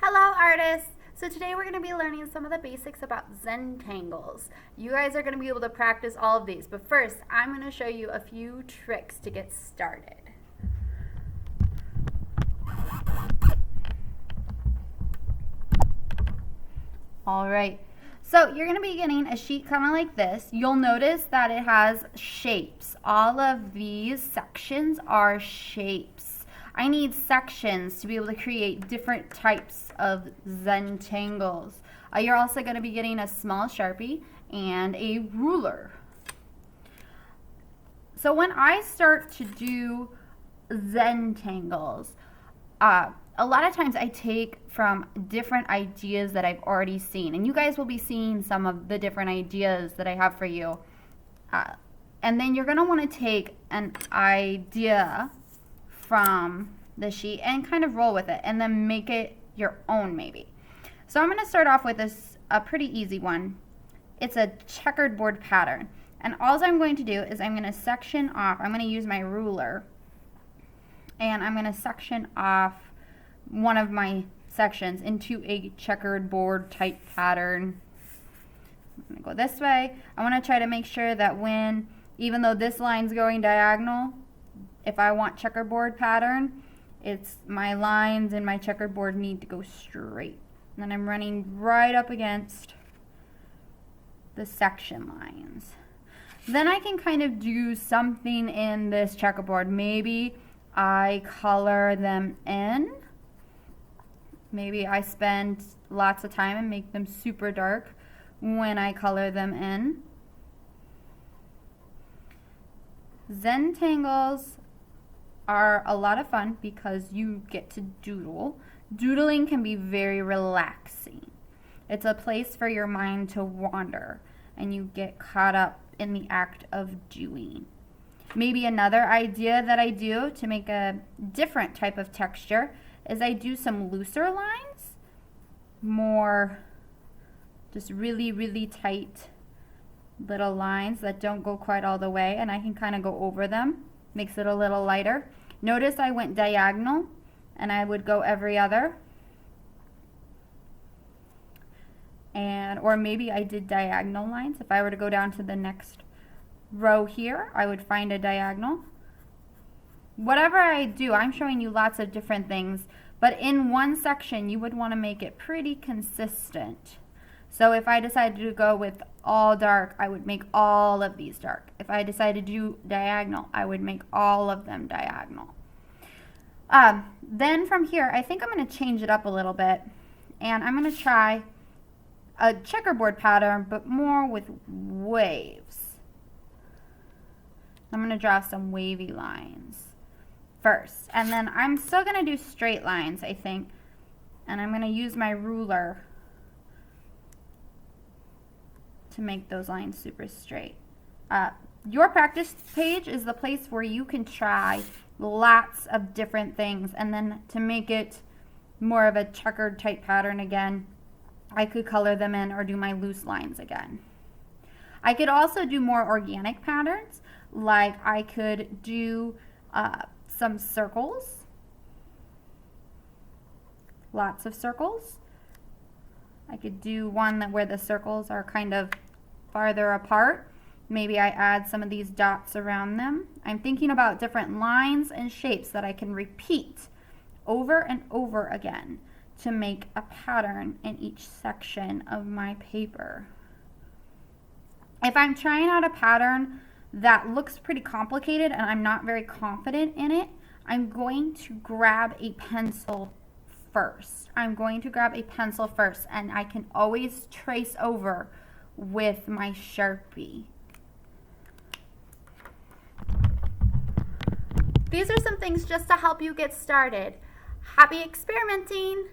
Hello artists! So today we're going to be learning some of the basics about Zentangles. You guys are going to be able to practice all of these, but first I'm going to show you a few tricks to get started. Alright, so you're going to be getting a sheet kind of like this. You'll notice that it has shapes. All of these sections are shapes. I need sections to be able to create different types of Zentangles. You're also going to be getting a small Sharpie and a ruler. So when I start to do Zentangles, a lot of times I take from different ideas that I've already seen. And you guys will be seeing some of the different ideas that I have for you. And then you're going to want to take an idea from the sheet and kind of roll with it and then make it your own maybe. So I'm going to start off with a pretty easy one. It's a checkered board pattern. And all I'm going to do is I'm going to section off, I'm going to use my ruler and I'm going to section off one of my sections into a checkered board type pattern. I'm going to go this way. I want to try to make sure that even though this line's going diagonal, if I want checkerboard pattern, it's my lines and my checkerboard need to go straight. And then I'm running right up against the section lines. Then I can kind of do something in this checkerboard. Maybe I color them in. Maybe I spend lots of time and make them super dark when I color them in. Zentangles are a lot of fun because you get to doodle. Doodling can be very relaxing. It's a place for your mind to wander and you get caught up in the act of doing. Maybe another idea that I do to make a different type of texture is I do some looser lines, more just really, really tight little lines that don't go quite all the way, and I can kind of go over them. Makes it a little lighter. Notice I went diagonal and I would go every other. Or maybe I did diagonal lines. If I were to go down to the next row here, I would find a diagonal. Whatever I do, I'm showing you lots of different things, but in one section you would want to make it pretty consistent. So if I decided to go with all dark, I would make all of these dark. If I decided to do diagonal, I would make all of them diagonal. Then from here, I think I'm going to change it up a little bit, and I'm going to try a checkerboard pattern, but more with waves. I'm going to draw some wavy lines first, and then I'm still going to do straight lines, I think, and I'm going to use my ruler to make those lines super straight. Your practice page is the place where you can try lots of different things, and then to make it more of a checkered type pattern again, I could color them in or do my loose lines again. I could also do more organic patterns, like I could do some circles, lots of circles. I could do one where the circles are kind of farther apart. Maybe I add some of these dots around them. I'm thinking about different lines and shapes that I can repeat over and over again to make a pattern in each section of my paper. If I'm trying out a pattern that looks pretty complicated and I'm not very confident in it, I'm going to grab a pencil first. and I can always trace over with my Sharpie. These are some things just to help you get started. Happy experimenting!